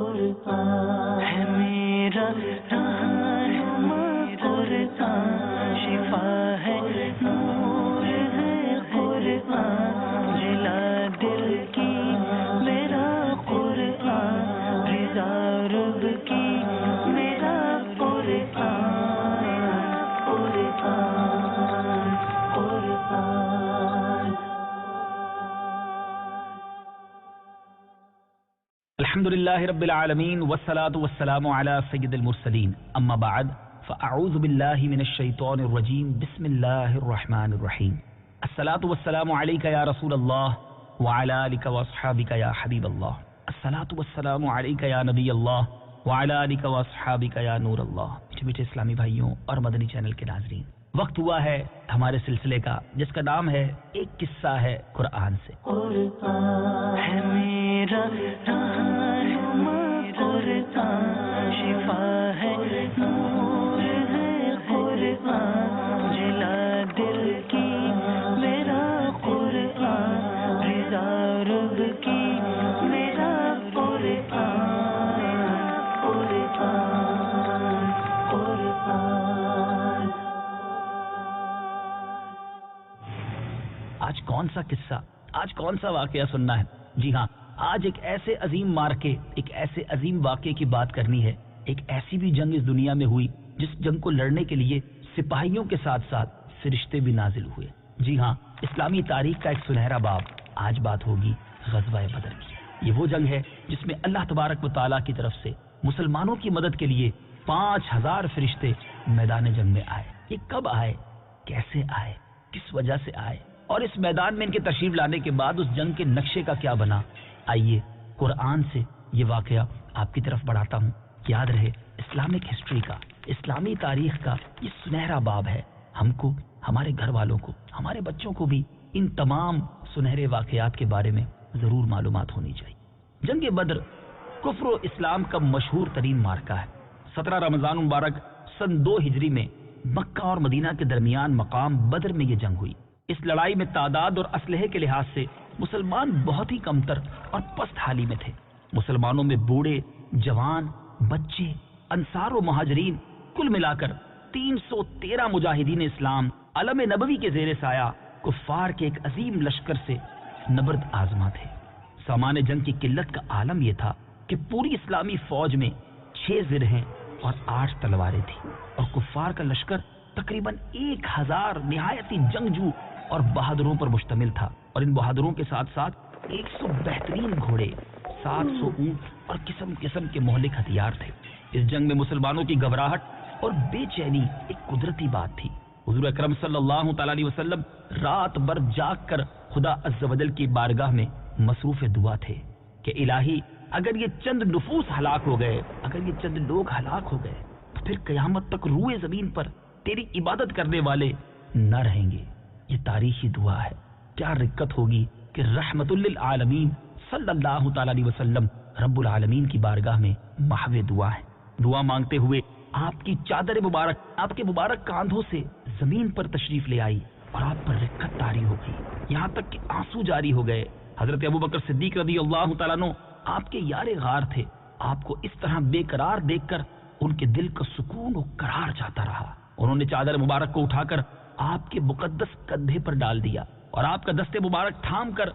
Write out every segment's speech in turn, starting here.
قرآن ہے میرا رہنما، قرآن شفا ہے، نور ہے قرآن، جلا دل کی میرا قرآن، رضا رب کی میرا قرآن، قرآن قرآن۔ الحمدللہ رب العالمین والصلاة والسلام علی سید المرسلین، اما بعد فاعوذ باللہ من الشیطان الرجیم، بسم اللہ الرحمن الرحیم۔ الصلاة والسلام علیک یا رسول اللہ وعلی آلک واصحابک یا حبیب اللہ، الصلاة والسلام علیک یا نبی اللہ وعلی آلک واصحابک یا نور اللہ۔ میٹھے میٹھے اسلامی بھائیوں اور مدنی چینل کے ناظرین، وقت ہوا ہے ہمارے سلسلے کا جس کا نام ہے ایک قصہ ہے قرآن سے۔ قرآن ہے میرا رہنما، قرآن شفا ہے، نور ہے قرآن، جلا دل کی میرا قرآن، رضا رب کی میرا قرآن، قرآن قرآن۔ آج کون سا قصہ، آج کون سا واقعہ سننا ہے؟ جی ہاں، آج ایک ایسے عظیم مارکے، ایک ایسے عظیم واقعے کی بات کرنی ہے۔ ایک ایسی بھی جنگ اس دنیا میں ہوئی جس جنگ کو لڑنے کے لیے سپاہیوں کے ساتھ ساتھ فرشتے بھی نازل ہوئے۔ جی ہاں، اسلامی تاریخ کا ایک سنہرا باب۔ آج بات ہوگی غزوہ بدر کی۔ یہ وہ جنگ ہے جس میں اللہ تبارک و تعالیٰ کی طرف سے مسلمانوں کی مدد کے لیے 5000 فرشتے میدان جنگ میں آئے۔ یہ کب آئے، کیسے آئے، کس وجہ سے آئے، اور اس میدان میں ان کے تشریف لانے کے بعد اس جنگ کے نقشے کا کیا بنا؟ آئیے قرآن سے یہ واقعہ آپ کی طرف بڑھاتا ہوں۔ یاد رہے، اسلامک ہسٹری کا، اسلامی تاریخ کا یہ سنہرا باب ہے۔ ہم کو، ہمارے گھر والوں کو، ہمارے بچوں کو بھی ان تمام سنہرے واقعات کے بارے میں ضرور معلومات ہونی چاہیے۔ جنگ بدر کفر و اسلام کا مشہور ترین مارکہ ہے۔ 17 رمضان مبارک سن 2 ہجری میں مکہ اور مدینہ کے درمیان مقام بدر میں یہ جنگ ہوئی۔ اس لڑائی میں تعداد اور اسلحے کے لحاظ سے مسلمان بہت ہی کمتر اور پست حالی میں تھے۔ مسلمانوں میں بوڑھے، جوان، بچے، انصار و مہاجرین کل ملا کر 313 مجاہدین اسلام علم نبوی کے زیر سایہ کفار کے ایک عظیم لشکر سے نبرد آزما تھے۔ سامان جنگ کی قلت کا عالم یہ تھا کہ پوری اسلامی فوج میں 6 زرہیں اور 8 تلواریں تھیں، اور کفار کا لشکر تقریباً 1000 نہایتی جنگجو اور بہادروں پر مشتمل تھا، اور ان بہادروں کے ساتھ ساتھ 100 بہترین گھوڑے، 700 اونٹ اور قسم قسم کے مہلک ہتھیار تھے۔ اس جنگ میں مسلمانوں کی گھبراہٹ اور بے چینی ایک قدرتی بات تھی۔ حضور اکرم صلی اللہ تعالی علیہ وسلم رات بھر جاگ کر خدا عز و جل کی بارگاہ میں مصروف دعا تھے کہ الہی، اگر یہ چند نفوس ہلاک ہو گئے، اگر یہ چند لوگ ہلاک ہو گئے تو پھر قیامت تک روئے زمین پر تیری عبادت کرنے والے نہ رہیں گے۔ یہ تاریخی دعا ہے۔ کیا رکت ہوگی کہ رحمت للعالمین صلی اللہ تعالی علیہ وسلم رب العالمین کی بارگاہ میں محو دعا ہے۔ دعا مانگتے ہوئے آپ کی چادر مبارک آپ کے مبارک کاندھوں سے زمین پر تشریف لے آئی اور آپ پر رکت طاری ہو گئی، یہاں تک کہ آنسو جاری ہو گئے۔ حضرت ابوبکر صدیق رضی اللہ تعالیٰ عنہ آپ کے یار غار تھے۔ آپ کو اس طرح بے قرار دیکھ کر ان کے دل کا سکون و قرار جاتا رہا۔ انہوں نے چادر مبارک کو اٹھا کر آپ کے مقدس کندھے پر ڈال دیا اور آپ کا دستے مبارک تھام کر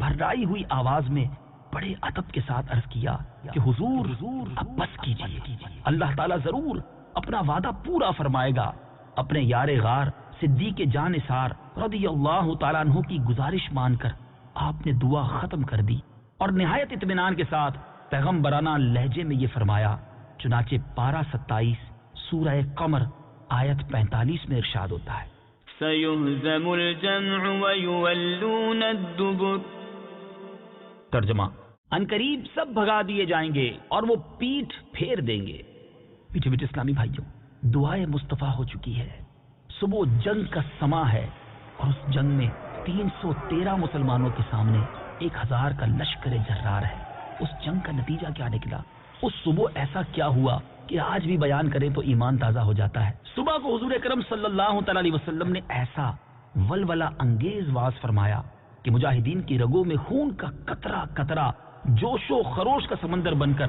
بھرائی ہوئی آواز میں بڑے ادب کے ساتھ عرض کیا کہ حضور اب بس کیجیے، اللہ تعالیٰ ضرور اپنا وعدہ پورا فرمائے گا۔ اپنے یار غار صدیق جان نثار رضی اللہ تعالیٰ عنہ کی گزارش مان کر آپ نے دعا ختم کر دی اور نہایت اطمینان کے ساتھ پیغمبرانہ لہجے میں یہ فرمایا۔ چنانچہ پارہ 27 سورہ قمر آیت 45 میں ارشاد ہوتا ہے، سَيُهْزَمُ الْجَمْعُ وَيُوَلُّونَ الدُّبُرَ۔ ترجمہ، عنقریب سب بھگا دیے جائیں گے اور وہ پیٹھ پھیر دیں گے۔ میٹھے میٹھے اسلامی بھائیوں، دعائے مصطفیٰ ہو چکی ہے۔ صبح جنگ کا سما ہے اور اس جنگ میں 313 مسلمانوں کے سامنے 1000 کا لشکر جرار ہے۔ اس جنگ کا نتیجہ کیا نکلا؟ اس صبح ایسا کیا ہوا کہ آج بھی بیان کریں تو ایمان تازہ ہو جاتا ہے۔ صبح کو حضور اکرم صلی اللہ تعالی علیہ وسلم نے ایسا ولولہ انگیز واز فرمایا کہ مجاہدین کی رگوں میں خون کا قطرہ قطرہ جوش و خروش کا سمندر بن کر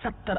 70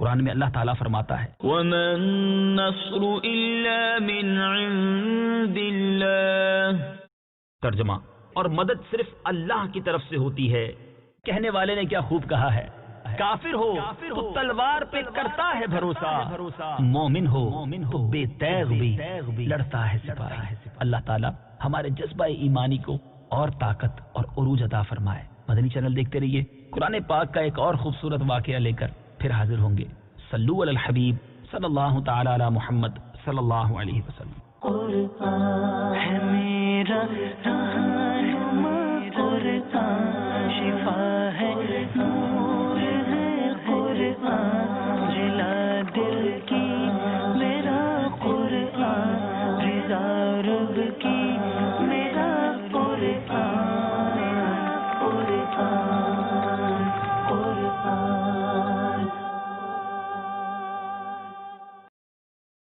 قرآن میں اللہ تعالیٰ فرماتا ہے وَمَا النَّصْرُ إِلَّا مِنْ عِنْدِ اللَّهِ، ترجمہ، اور مدد صرف اللہ کی طرف سے ہوتی ہے۔ کہنے والے نے کیا خوب کہا ہے، کافر ہو تو تلوار پہ کرتا ہے بھروسہ، مومن ہو تو بے تیغ بھی لڑتا ہے سپاہی۔ اللہ تعالیٰ ہمارے جذبہ ایمانی کو اور طاقت اور عروج عطا فرمائے۔ مدنی چینل دیکھتے رہیے، قرآن پاک کا ایک اور خوبصورت واقعہ لے کر پھر حاضر ہوں گے۔ صلو علی الحبیب صلی اللہ تعالی علی محمد صلی اللہ علیہ وسلم۔ قرآن ہے میرا رہنما، قرآن شفا ہے